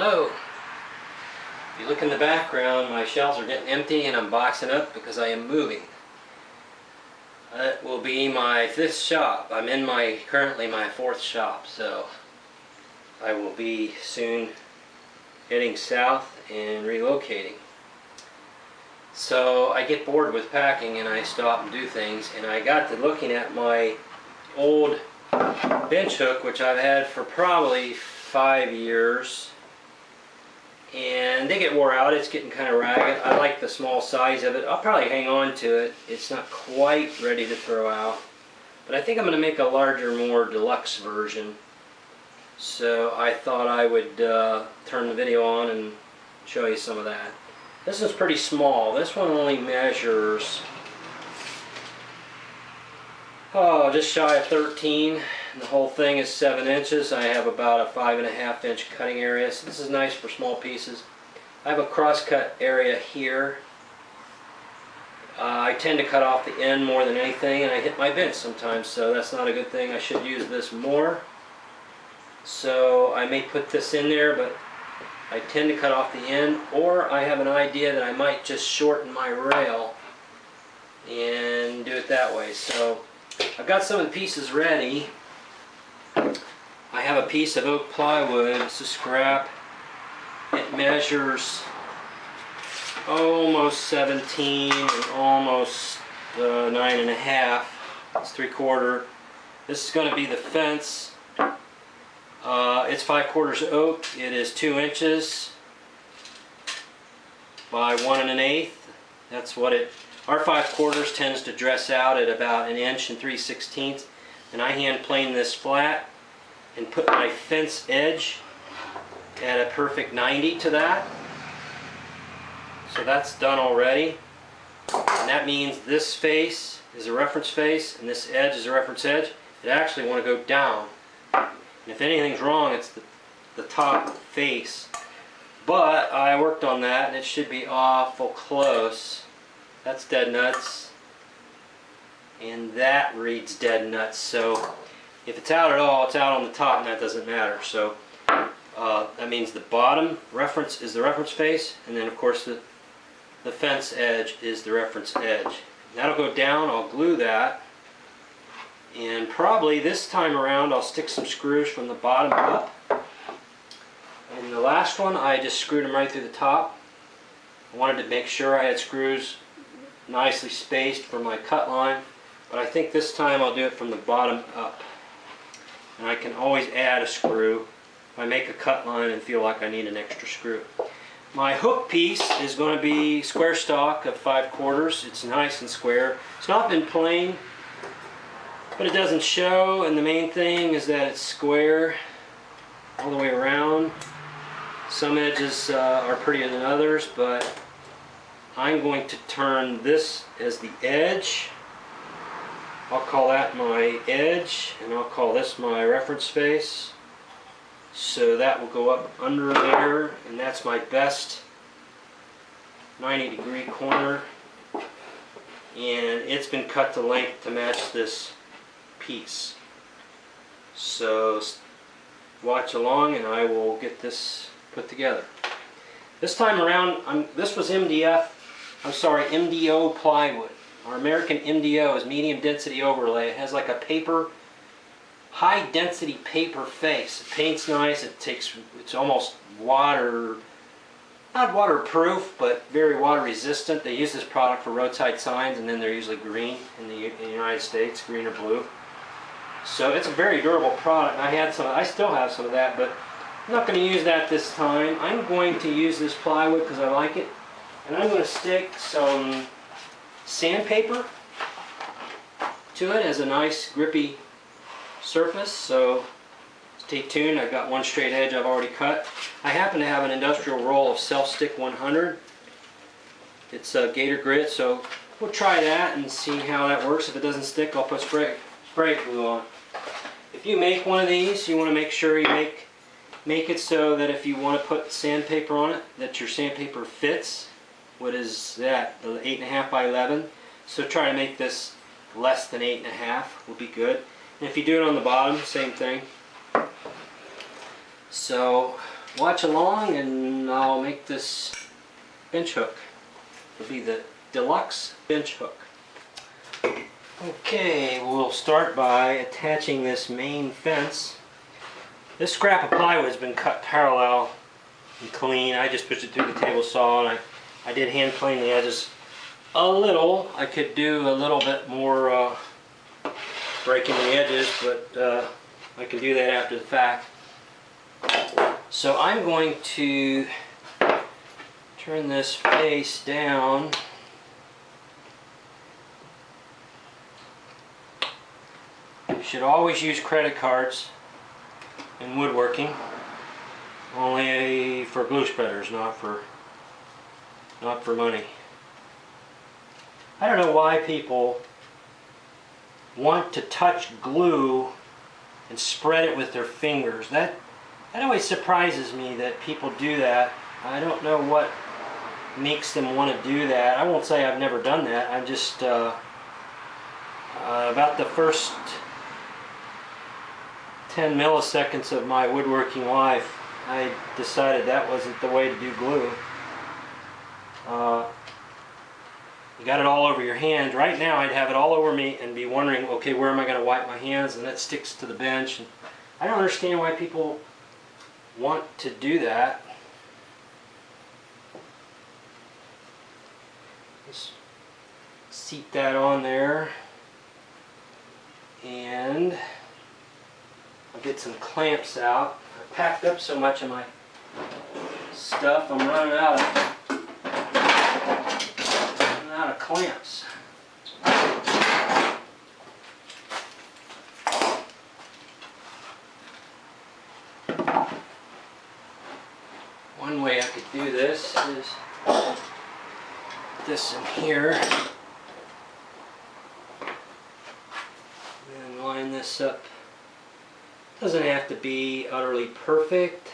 Hello. If you look in the background, my shelves are getting empty and I'm boxing up because I am moving. It will be my 5th shop. I'm in currently my 4th shop, so I will be soon heading south and relocating. So I get bored with packing and I stop and do things, and I got to looking at my old bench hook, which I've had for probably 5 years, and they get wore out. It's getting kind of ragged. I like the small size of it. I'll probably hang on to it. It's not quite ready to throw out, but I think I'm going to make a larger, more deluxe version. So I thought I would turn the video on and show you some of that. This is pretty small. This one only measures just shy of 13. And the whole thing is 7 inches. I have about a 5.5 inch cutting area, so this is nice for small pieces. I have a cross-cut area here. I tend to cut off the end more than anything, and I hit my bench sometimes, so that's not a good thing. I should use this more. So I may put this in there, but I tend to cut off the end, or I have an idea that I might just shorten my rail and do it that way. So I've got some of the pieces ready. I have a piece of oak plywood. It's a scrap. It measures almost 17 and almost 9.5. It's 3/4. This is going to be the fence. It's 5/4 oak. It is 2 inches by 1 1/8. That's what it. Our 5/4 tends to dress out at about 1 inch and 3/16, and I hand plane this flat and put my fence edge at a perfect 90 to that. So that's done already, and that means this face is a reference face and this edge is a reference edge. It actually want to go down. And if anything's wrong, it's the top face. But I worked on that and it should be awful close. That's dead nuts. And that reads dead nuts. So if it's out at all, it's out on the top, and that doesn't matter. So that means the bottom reference is the reference face, and then of course the fence edge is the reference edge. That'll go down. I'll glue that. And probably this time around I'll stick some screws from the bottom up. And the last one I just screwed them right through the top. I wanted to make sure I had screws nicely spaced for my cut line, but I think this time I'll do it from the bottom up. And I can always add a screw if I make a cut line and feel like I need an extra screw. My hook piece is going to be square stock of 5/4. It's nice and square. It's not been planed, but it doesn't show, and the main thing is that it's square all the way around. Some edges are prettier than others, but I'm going to turn this as the edge. I'll call that my edge, and I'll call this my reference face. So that will go up under there, and that's my best 90-degree corner. And it's been cut to length to match this piece. So watch along and I will get this put together. This time around, this was MDO plywood. Our American MDO is medium density overlay. It has like a paper, high density paper face. It paints nice. It's almost not waterproof, but very water resistant. They use this product for roadside signs, and then they're usually green in the United States, green or blue. So it's a very durable product. I still have some of that, but I'm not going to use that this time. I'm going to use this plywood because I like it, and I'm going to stick some sandpaper to it as a nice grippy surface. So stay tuned. I've got one straight edge I've already cut. I happen to have an industrial roll of Self-Stick 100. It's a Gator Grit, so we'll try that and see how that works. If it doesn't stick, I'll put spray glue on. If you make one of these, you want to make sure you make it so that if you want to put sandpaper on it, that your sandpaper fits. What is that? 8.5 by 11. So try to make this less than 8.5 will be good. And if you do it on the bottom, same thing. So watch along and I'll make this bench hook. It'll be the deluxe bench hook. Okay, we'll start by attaching this main fence. This scrap of plywood has been cut parallel and clean. I just pushed it through the table saw, and I did hand plane the edges a little. I could do a little bit more breaking the edges, but I can do that after the fact. So I'm going to turn this face down. You should always use credit cards in woodworking, only for glue spreaders, not for money. I don't know why people want to touch glue and spread it with their fingers. That always surprises me that people do that. I don't know what makes them want to do that. I won't say I've never done that. I'm just about the first 10 milliseconds of my woodworking life, I decided that wasn't the way to do glue. You got it all over your hand. Right now I'd have it all over me and be wondering, okay, where am I going to wipe my hands? And that sticks to the bench. And I don't understand why people want to do that. Just seat that on there, and I'll get some clamps out. I packed up so much of my stuff, I'm running out of clamps. One way I could do this is put this in here and line this up. Doesn't have to be utterly perfect,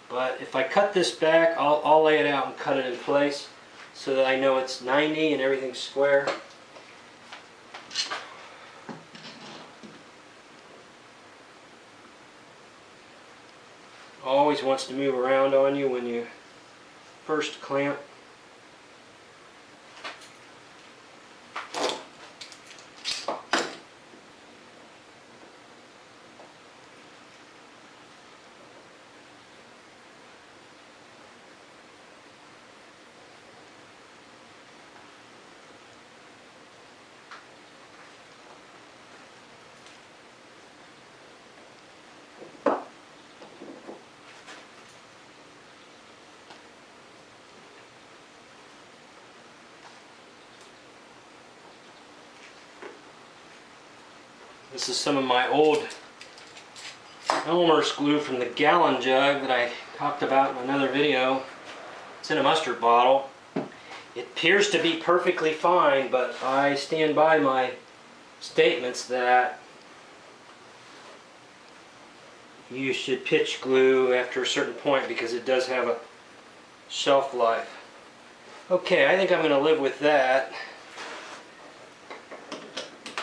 but if I cut this back, I'll lay it out and cut it in place so that I know it's 90 and everything's square. Always wants to move around on you when you first clamp. This is some of my old Elmer's glue from the gallon jug that I talked about in another video. It's in a mustard bottle. It appears to be perfectly fine, but I stand by my statements that you should pitch glue after a certain point because it does have a shelf life. Okay, I think I'm going to live with that.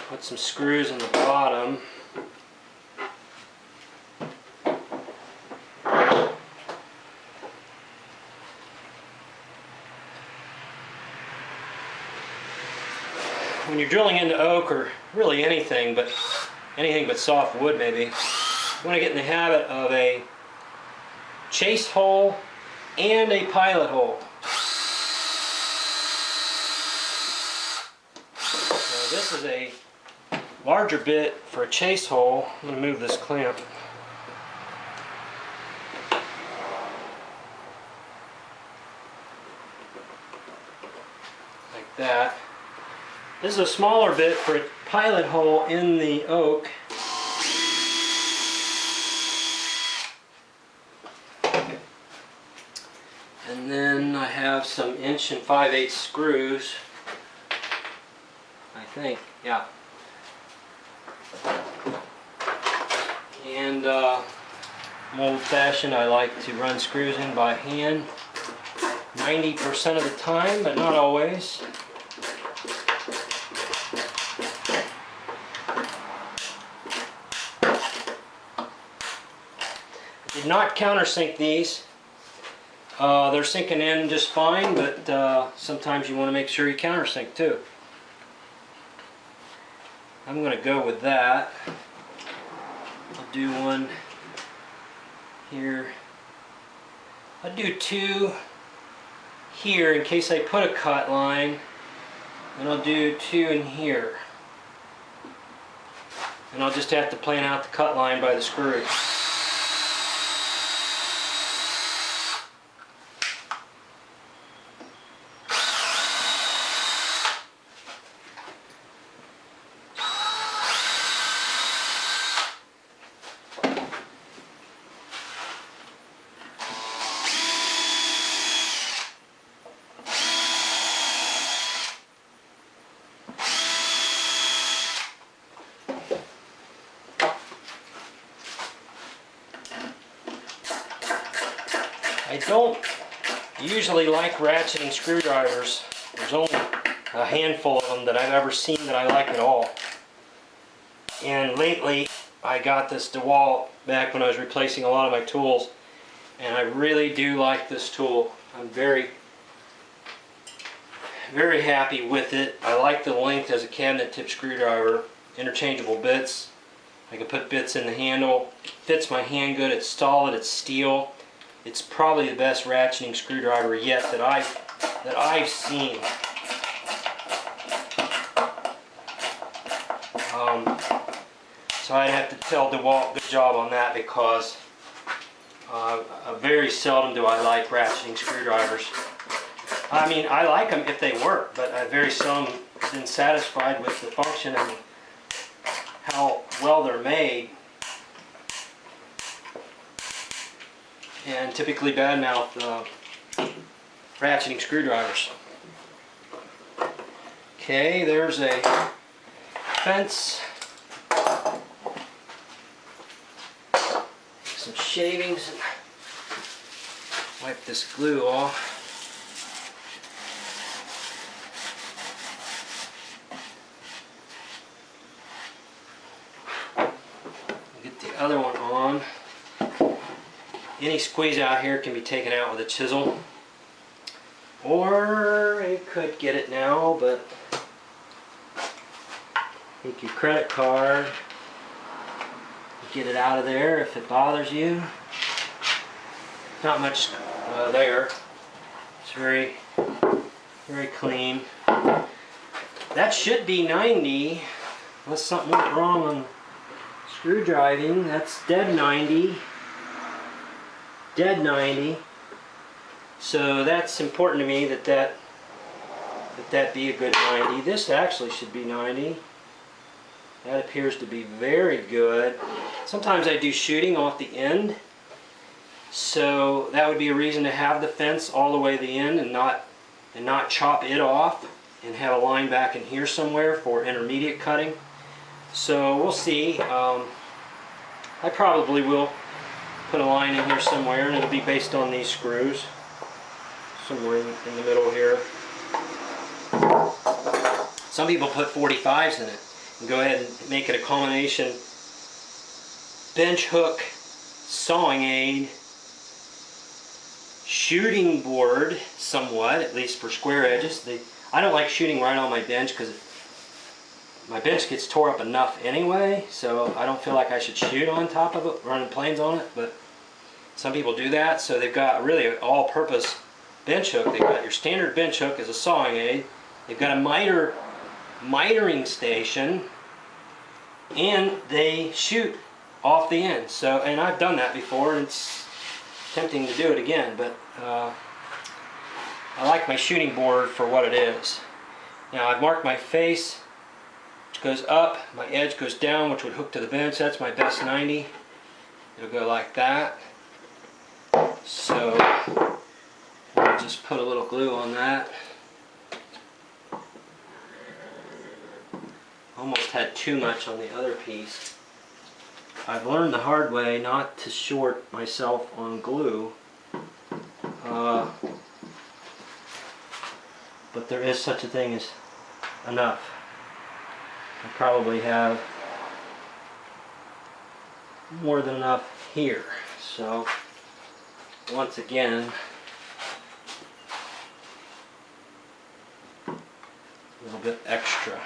Put some screws in the bottom. When you're drilling into oak, or really anything but soft wood maybe, you want to get in the habit of a chase hole and a pilot hole. So this is a larger bit for a chase hole. I'm going to move this clamp. Like that. This is a smaller bit for a pilot hole in the oak. And then I have some 1 5/8" screws. I think, yeah. And I'm old-fashioned. I like to run screws in by hand 90% of the time, but not always. Did not countersink these. They're sinking in just fine, but sometimes you want to make sure you countersink too. I'm going to go with that. I'll do one here. I'll do two here in case I put a cut line, and I'll do two in here. And I'll just have to plan out the cut line by the screw. I don't usually like ratcheting screwdrivers. There's only a handful of them that I've ever seen that I like at all. And lately I got this DeWalt back when I was replacing a lot of my tools, and I really do like this tool. I'm very happy with it. I like the length as a cabinet tip screwdriver. Interchangeable bits. I can put bits in the handle. It fits my hand good. It's solid. It's steel. It's probably the best ratcheting screwdriver yet that I've seen. So I'd have to tell DeWalt good job on that, because very seldom do I like ratcheting screwdrivers. I mean, I like them if they work, but I very seldom been satisfied with the function and how well they're made. And typically badmouth ratcheting screwdrivers. Okay, there's a fence. Some shavings and wipe this glue off. Get the other one on. Any squeeze out here can be taken out with a chisel, or you could get it now, but take your credit card, get it out of there if it bothers you. Not much there. It's very clean. That should be 90, unless something went wrong on screw driving. That's dead 90. Dead 90. So that's important to me that be a good 90. This actually should be 90. That appears to be very good. Sometimes I do shooting off the end, so that would be a reason to have the fence all the way to the end and not chop it off and have a line back in here somewhere for intermediate cutting. So we'll see. I probably will put a line in here somewhere, and it'll be based on these screws somewhere in the middle here. Some people put 45s in it and go ahead and make it a combination bench hook, sawing aid, shooting board somewhat, at least for square edges. I don't like shooting right on my bench because my bench gets tore up enough anyway, so I don't feel like I should shoot on top of it, running planes on it, but some people do that. So they've got really an all-purpose bench hook. They've got your standard bench hook as a sawing aid. They've got a mitering station, and they shoot off the end. So, and I've done that before, and it's tempting to do it again, but I like my shooting board for what it is. Now I've marked my face, which goes up, my edge goes down, which would hook to the bench. That's my best 90. It'll go like that. So I'll just put a little glue on that. Almost had too much on the other piece. I've learned the hard way not to short myself on glue. But there is such a thing as enough. I probably have more than enough here. So once again, a little bit extra.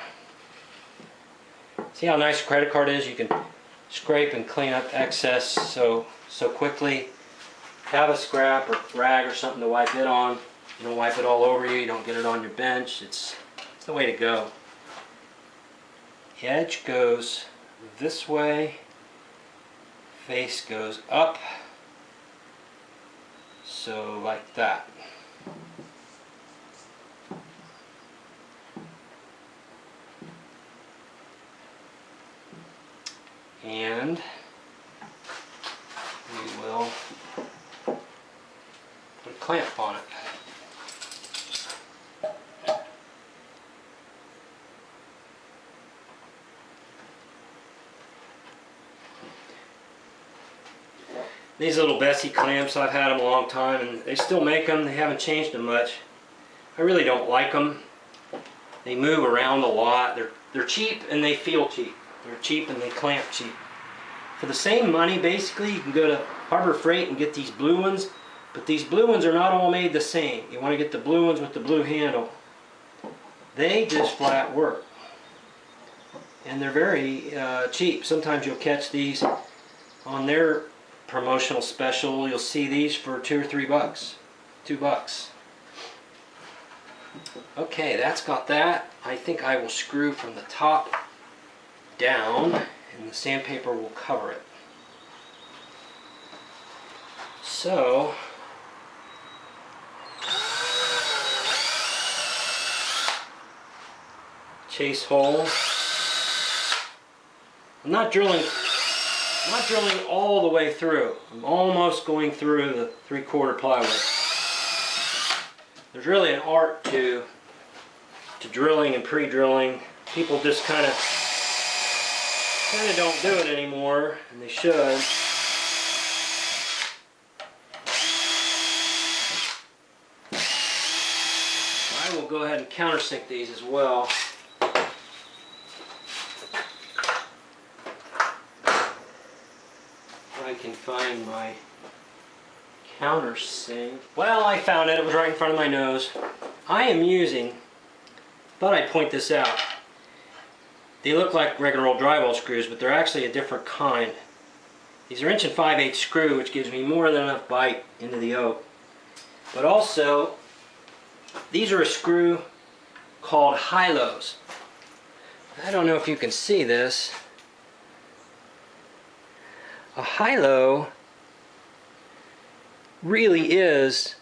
See how nice a credit card is? You can scrape and clean up excess so quickly. Have a scrap or rag or something to wipe it on. You don't wipe it all over you. You don't get it on your bench. It's the way to go. Edge goes this way. Face goes up. So like that. And we will put a clamp on it. These little Bessie clamps, I've had them a long time and they still make them. They haven't changed them much. I really don't like them. They move around a lot. They're cheap and they feel cheap. They're cheap and they clamp cheap. For the same money, basically, you can go to Harbor Freight and get these blue ones, but these blue ones are not all made the same. You want to get the blue ones with the blue handle. They just flat work. And they're very cheap. Sometimes you'll catch these on their promotional special. You'll see these for $2 or $3. $2. Okay, that's got that. I think I will screw from the top down and the sandpaper will cover it. So chase hole. I'm not drilling all the way through. I'm almost going through the 3/4 plywood. There's really an art to drilling and pre-drilling. People just kind of don't do it anymore, and they should. I will go ahead and countersink these as well. I can find my countersink. Well, I found it. It was right in front of my nose. I am using, thought I'd point this out. They look like regular old drywall screws, but they're actually a different kind. These are 1 5/8" screw, which gives me more than enough bite into the oak. But also, these are a screw called high-lows. I don't know if you can see this. A high-low really is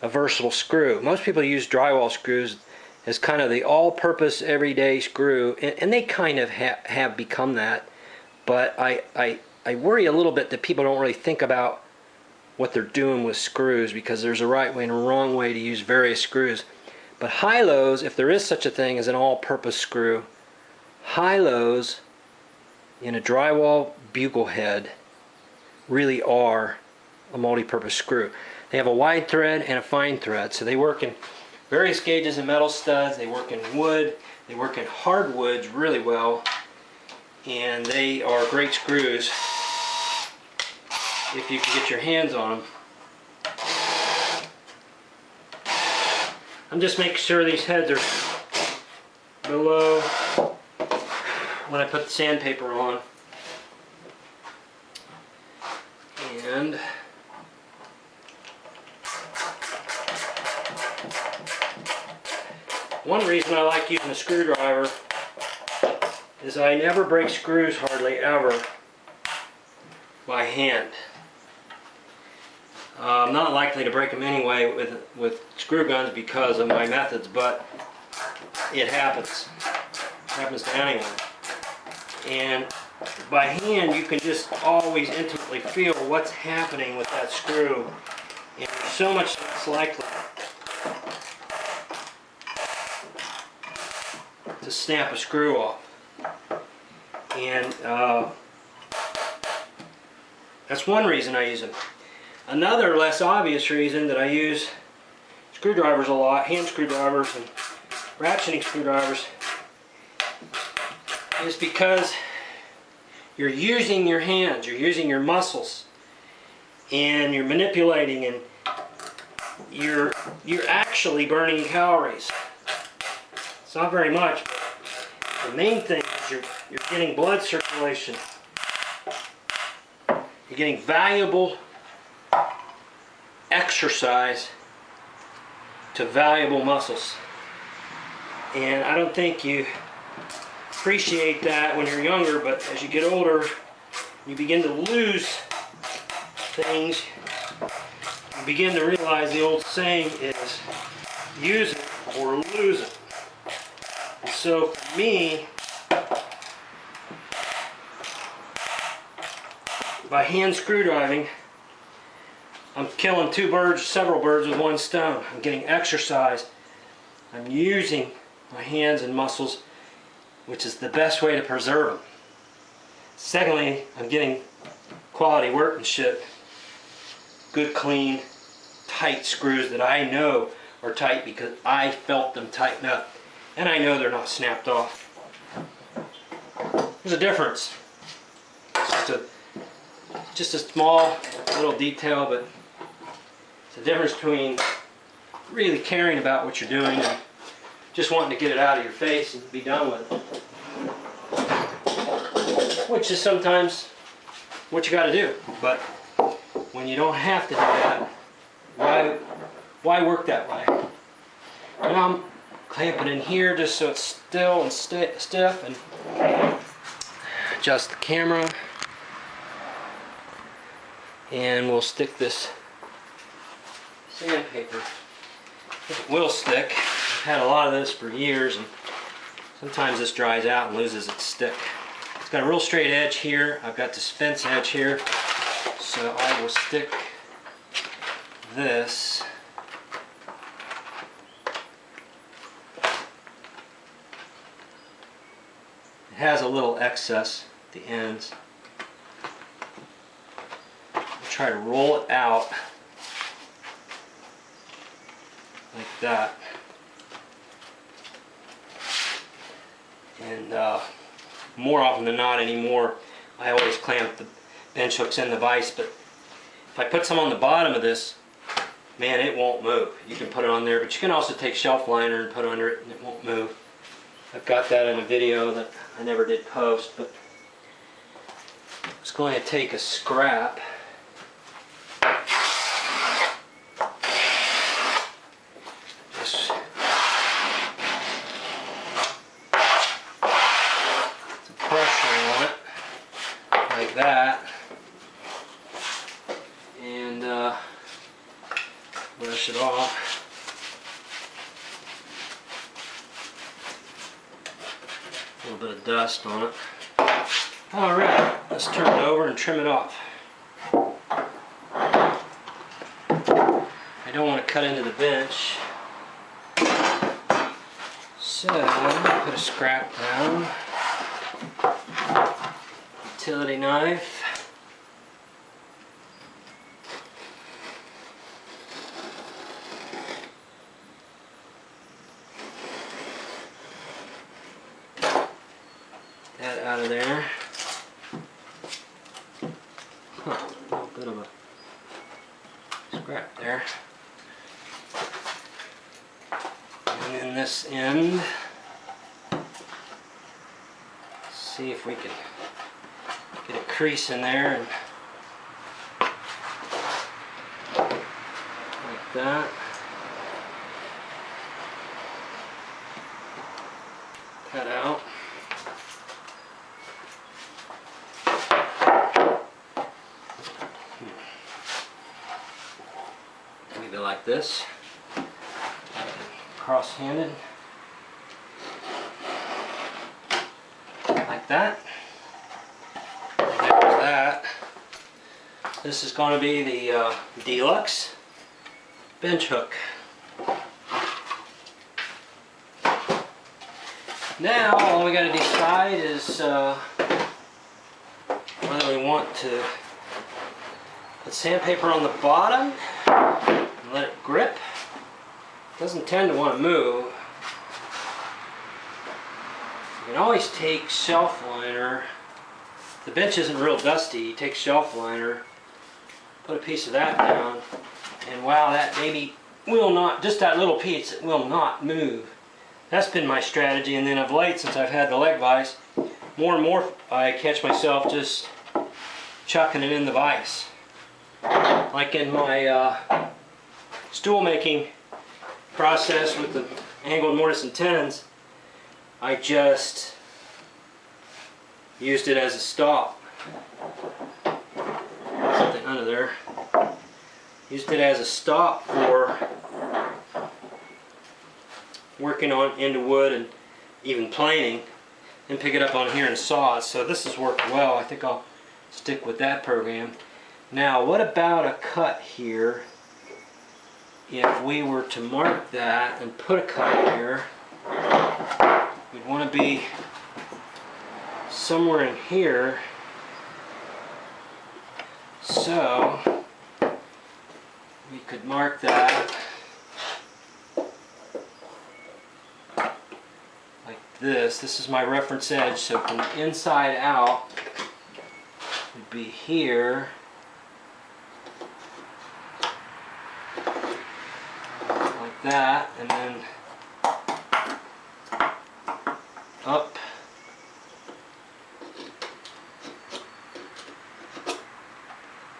a versatile screw. Most people use drywall screws as kind of the all-purpose everyday screw, and they kind of have become that. But I worry a little bit that people don't really think about what they're doing with screws, because there's a right way and a wrong way to use various screws. But high-lows, if there is such a thing as an all-purpose screw, high-lows in a drywall bugle head really are a multi-purpose screw. They have a wide thread and a fine thread, so they work in various gauges of metal studs. They work in wood, they work in hardwoods really well, and they are great screws if you can get your hands on them. I'm just making sure these heads are below when I put the sandpaper on. And one reason I like using a screwdriver is I never break screws hardly ever by hand. I'm not likely to break them anyway with screw guns because of my methods, but it happens. It happens to anyone. And by hand you can just always intimately feel what's happening with that screw, and you're so much less likely to snap a screw off. And that's one reason I use them. Another less obvious reason that I use screwdrivers a lot, hand screwdrivers and ratcheting screwdrivers, is because you're using your hands, you're using your muscles, and you're manipulating, and you're actually burning calories. It's not very much. The main thing is you're getting blood circulation. You're getting valuable exercise to valuable muscles. And I don't think you appreciate that when you're younger, but as you get older, you begin to lose things. You begin to realize the old saying is, use it or lose it. And so for me, by hand screw driving, I'm killing several birds with one stone. I'm getting exercise. I'm using my hands and muscles, which is the best way to preserve them. Secondly, I'm getting quality workmanship. Good, clean, tight screws that I know are tight because I felt them tighten up. And I know they're not snapped off. There's a difference. It's just a small little detail, but it's the difference between really caring about what you're doing and just wanting to get it out of your face and be done with it. Which is sometimes what you got to do. But when you don't have to do that, why work that way? And I'm clamping in here just so it's still and stiff, and adjust the camera. And we'll stick this sandpaper. It will stick. I've had a lot of this for years, and sometimes this dries out and loses its stick. It's got a real straight edge here. I've got this fence edge here, so I will stick this It has a little excess at the ends. Try to roll it out like that, and more often than not anymore I always clamp the bench hooks in the vise, but if I put some on the bottom of this, man, it won't move. You can put it on there, but you can also take shelf liner and put under it and it won't move. I've got that in a video that I never did post, but I'm just going to take a scrap . That and brush it off. A little bit of dust on it. Alright, let's turn it over and trim it off. I don't want to cut into the bench, so I'm going to put a scrap down. Utility knife. That out of there. A little bit of a scrap there. And then this end. See if we can get a crease in there, and like that. Cut out. Leave it like this, cross-handed, like that. That. This is going to be the deluxe bench hook. Now all we got to decide is whether we want to put sandpaper on the bottom and let it grip. It doesn't tend to want to move. You can always take shelf liner. The bench isn't real dusty. You take shelf liner Put a piece of that down, and wow, that baby will not, just that little piece, it will not move. That's been my strategy, and then of late, since I've had the leg vise, more and more I catch myself just chucking it in the vise. Like in my stool making process with the angled mortise and tens, I just used it as a stop. Something under there. Used it as a stop for working on into wood and even planing, and pick it up on here and saw it. So this has worked well. I think I'll stick with that program. Now, what about a cut here? If we were to mark that and put a cut here, we'd want to be somewhere in here. So we could mark that like this. This is my reference edge, so from the inside out would be here. Like that, and then up.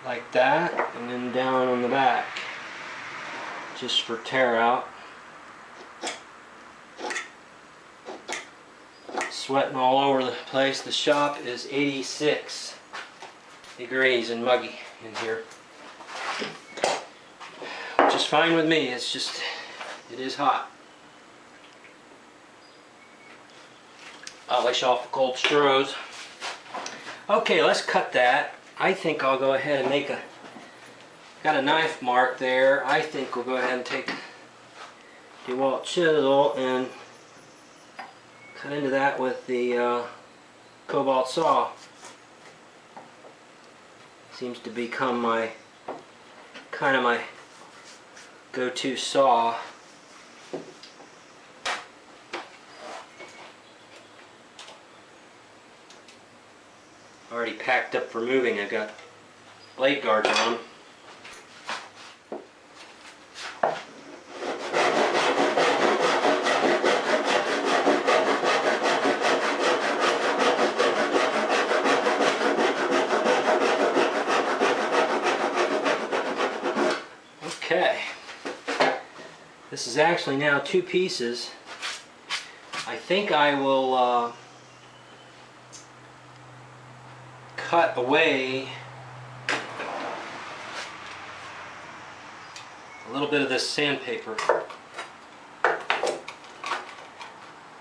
Like that, and then down on the back, just for tear out. Sweating all over the place. The shop is 86 degrees and muggy in here, which is fine with me. It's just, it is hot. Polish off the cold straws. Okay, let's cut that. I think I'll go ahead and make a, got a knife mark there. I think we'll go ahead and take the DeWalt chisel and cut into that with the cobalt saw. Seems to become my, kind of my go-to saw. Already packed up for moving. I've got blade guards on. Okay. This is actually now two pieces. I think I will cut away a little bit of this sandpaper,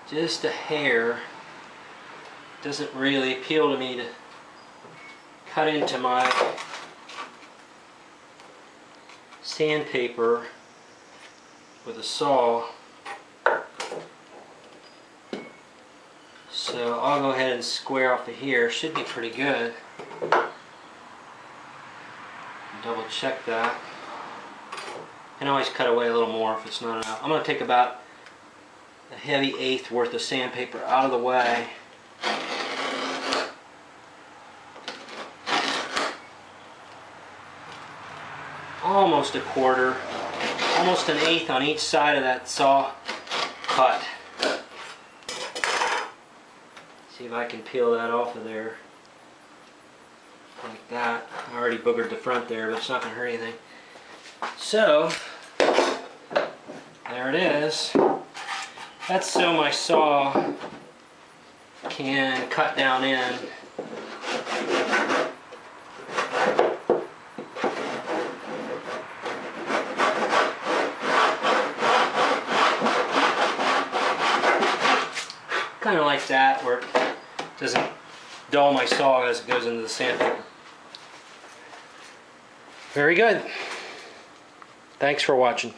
just a hair. Doesn't really appeal to me to cut into my sandpaper with a saw, so I'll go ahead and square off of here. Should be pretty good. Double check that. I can always cut away a little more if it's not enough. I'm going to take about a heavy eighth worth of sandpaper out of the way. Almost a quarter, almost an eighth on each side of that saw cut. See if I can peel that off of there. Like that. I already boogered the front there, but it's not going to hurt anything. So, there it is. That's so my saw can cut down in. Kind of like that, where it doesn't dull my saw as it goes into the sandpaper. Very good. Thanks for watching.